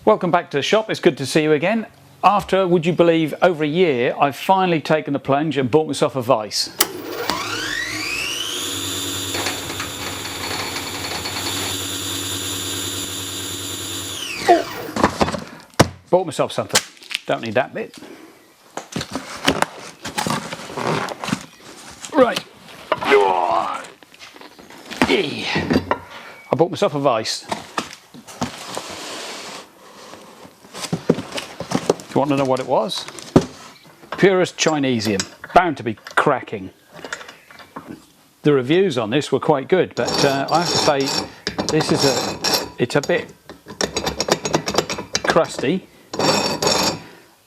Welcome back to the shop. It's good to see you again. After, would you believe, over a year, I've finally taken the plunge and bought myself a Vice. Bought myself something. Don't need that bit. Right. I bought myself a Vice. If you want to know what it was, purest Chinesium, bound to be cracking. The reviews on this were quite good, but I have to say this is it's a bit crusty,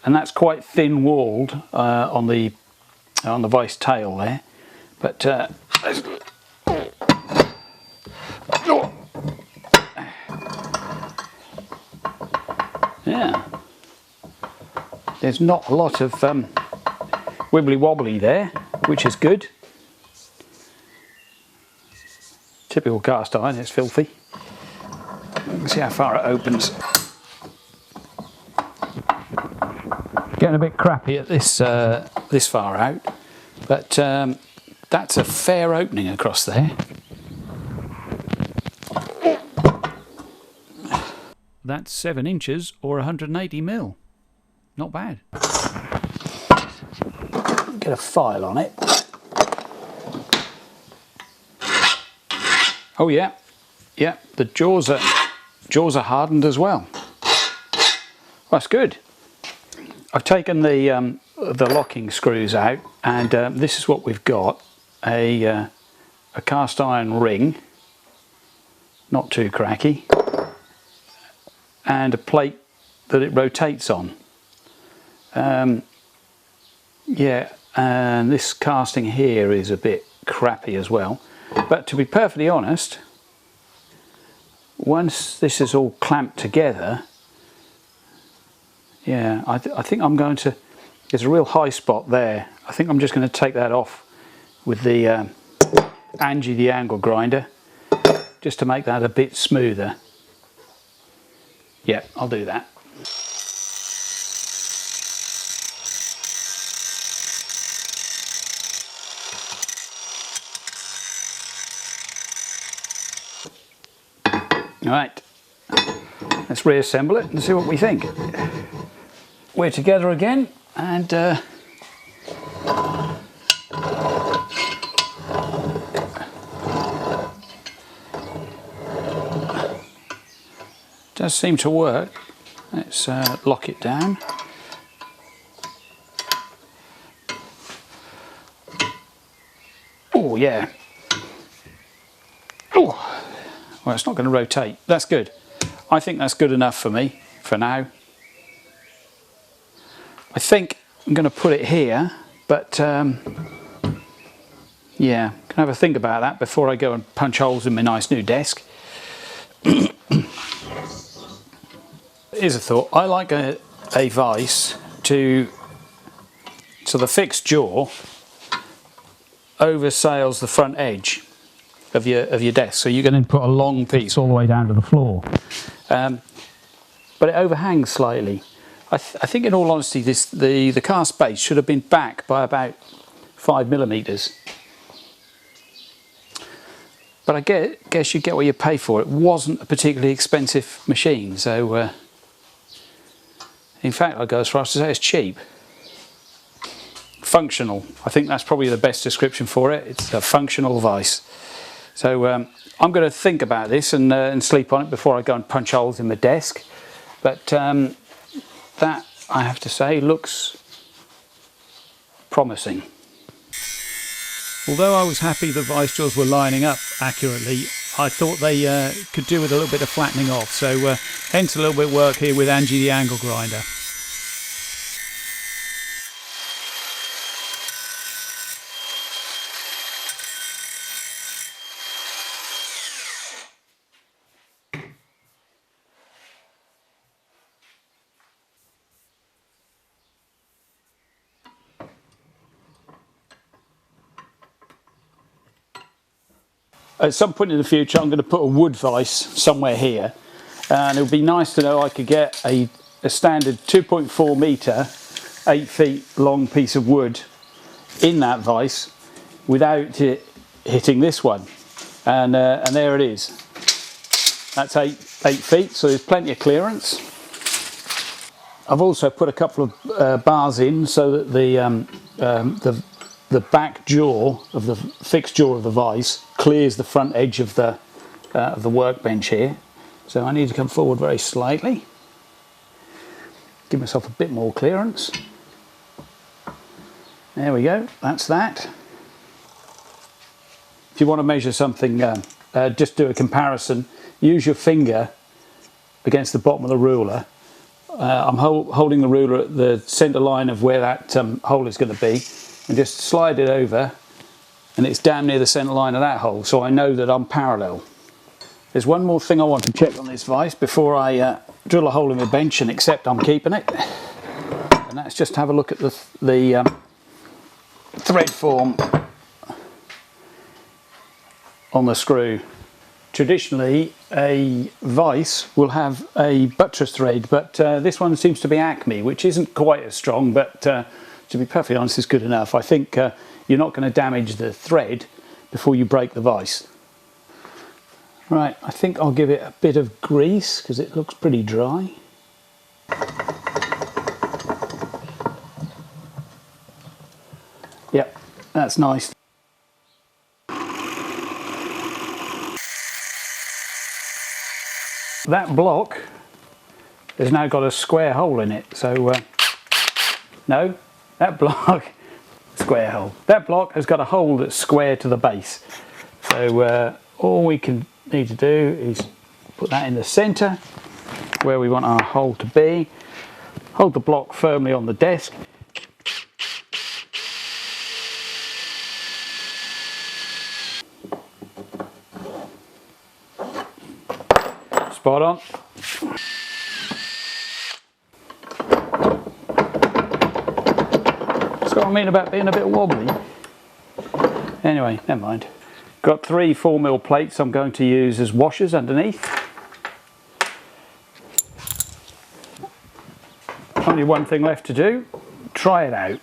and that's quite thin walled on the Vice tail there. But yeah, there's not a lot of wibbly wobbly there, which is good. Typical cast iron, it's filthy. You can see how far it opens. Getting a bit crappy at this this far out, but that's a fair opening across there. That's 7 inches or 180 mil. Not bad. Get a file on it. Oh yeah, yeah. The jaws are hardened as well. That's good. I've taken the locking screws out, and this is what we've got: a cast iron ring, not too cracky, and a plate that it rotates on. Yeah, and this casting here is a bit crappy as well. But to be perfectly honest, once this is all clamped together, yeah, I think I'm going to, there's a real high spot there. I think I'm just going to take that off with the Angie the angle grinder, just to make that a bit smoother. Yeah, I'll do that. Alright, let's reassemble it and see what we think. We're together again, and does seem to work. Let's lock it down. Oh yeah. Oh. Well, it's not going to rotate. That's good. I think that's good enough for me for now. I think I'm going to put it here, but yeah, can have a think about that before I go and punch holes in my nice new desk. Here's a thought. I like a Vice so the fixed jaw oversails the front edge of your desk, so you can then put a long piece all the way down to the floor, but it overhangs slightly. I think, in all honesty, the cast base should have been back by about 5mm. But I guess you get what you pay for. It wasn't a particularly expensive machine, so in fact I'd go as far as to say it's cheap. Functional. I think that's probably the best description for it. It's a functional Vice. So I'm going to think about this and sleep on it before I go and punch holes in my desk. But that, I have to say, looks promising. Although I was happy the Vice jaws were lining up accurately, I thought they could do with a little bit of flattening off. So hence a little bit of work here with Angie the angle grinder. At some point in the future, I'm going to put a wood Vice somewhere here, and it would be nice to know I could get a standard 2.4 metre 8 feet long piece of wood in that vise without it hitting this one, and there it is. That's 8 feet, so there's plenty of clearance. I've also put a couple of bars in so that the back jaw of the fixed jaw of the vise clears the front edge of the workbench here. So I need to come forward very slightly, give myself a bit more clearance. There we go, that's that. If you want to measure something, just do a comparison. Use your finger against the bottom of the ruler. I'm holding the ruler at the centre line of where that hole is going to be, and just slide it over, and it's damn near the centre line of that hole, so I know that I'm parallel. There's one more thing I want to check on this vise before I drill a hole in my bench and accept I'm keeping it, and that's just have a look at the thread form on the screw. Traditionally a vise will have a buttress thread, but this one seems to be Acme, which isn't quite as strong, but to be perfectly honest is good enough. I think you're not going to damage the thread before you break the vise. Right, I think I'll give it a bit of grease because it looks pretty dry. Yep, that's nice. That block has now got a square hole in it, so no, that block, square hole. That block has got a hole that's square to the base. So all we can need to do is put that in the centre where we want our hole to be. Hold the block firmly on the desk. Spot on. That's what I mean about being a bit wobbly. Anyway, never mind. Got 3 4mm plates I'm going to use as washers underneath. Only one thing left to do. Try it out.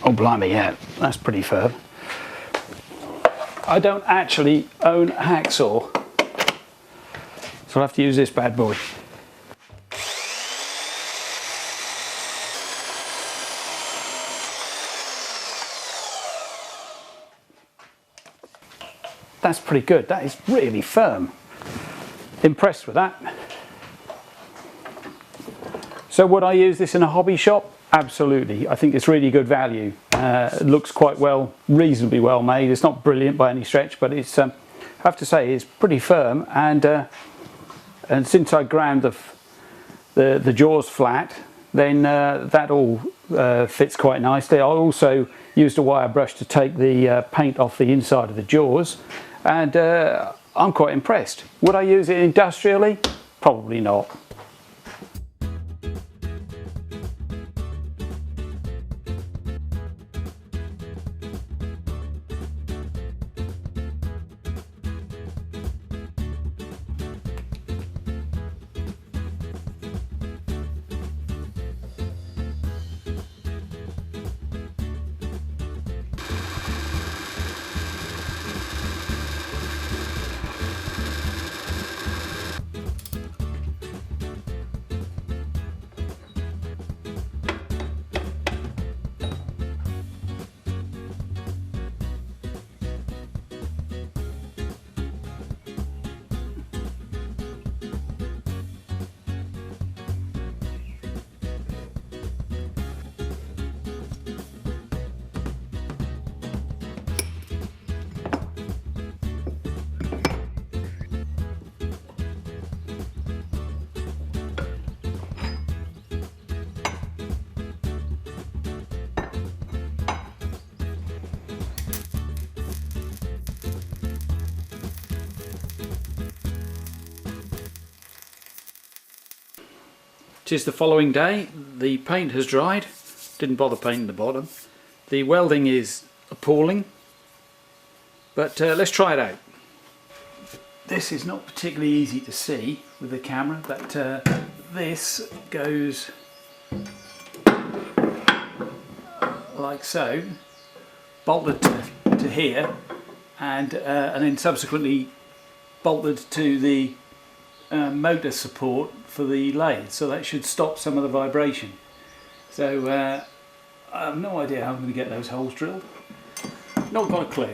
Oh blimey, yeah, that's pretty firm. I don't actually own a hacksaw, so I'll have to use this bad boy. That's pretty good. That is really firm. Impressed with that. So would I use this in a hobby shop? Absolutely. I think it's really good value. It looks quite well, reasonably well made. It's not brilliant by any stretch, but it's, I have to say, it's pretty firm. And since I ground the jaws flat, then that all fits quite nicely. I also used a wire brush to take the paint off the inside of the jaws, and I'm quite impressed. Would I use it industrially? Probably not. Tis the following day. The paint has dried. Didn't bother painting the bottom. The welding is appalling, but let's try it out. this is not particularly easy to see with the camera, but this goes like so, bolted to here, and then subsequently bolted to the motor support for the lathe, so that should stop some of the vibration. So I have no idea how I'm going to get those holes drilled. Not got a clue.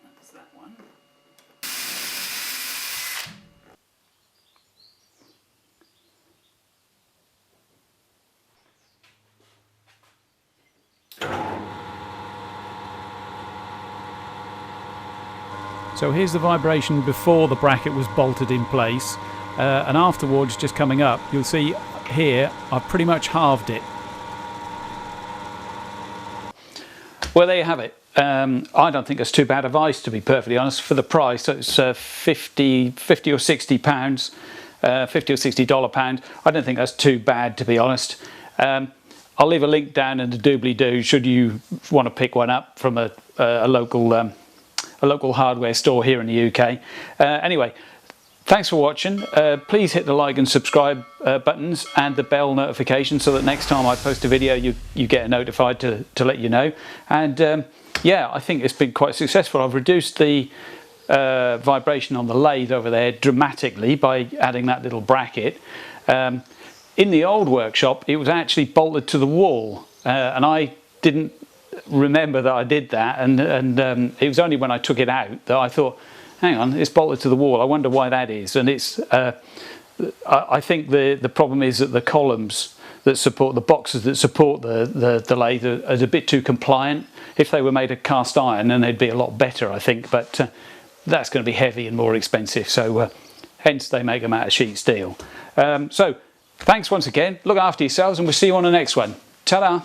That's that one. So here's the vibration before the bracket was bolted in place, and afterwards, just coming up, you'll see here I've pretty much halved it. Well, there you have it. I don't think it's too bad a vice, to be perfectly honest, for the price. It's 50 or 60 pounds, $50 or $60 pound. I don't think that's too bad, to be honest. I'll leave a link down in the doobly-doo should you want to pick one up from a local hardware store here in the UK. Anyway, thanks for watching. Please hit the like and subscribe buttons and the bell notification so that next time I post a video you get notified to let you know. And yeah, I think it's been quite successful. I've reduced the vibration on the lathe over there dramatically by adding that little bracket. In the old workshop it was actually bolted to the wall, and I didn't remember that I did that, and it was only when I took it out that I thought, hang on, it's bolted to the wall, I wonder why that is. And it's I think the problem is that the columns that support the boxes that support the lathe are a bit too compliant. If they were made of cast iron, then they'd be a lot better, I think, but that's going to be heavy and more expensive, so hence they make them out of sheet steel. So thanks once again, look after yourselves, and we'll see you on the next one. Ta-da!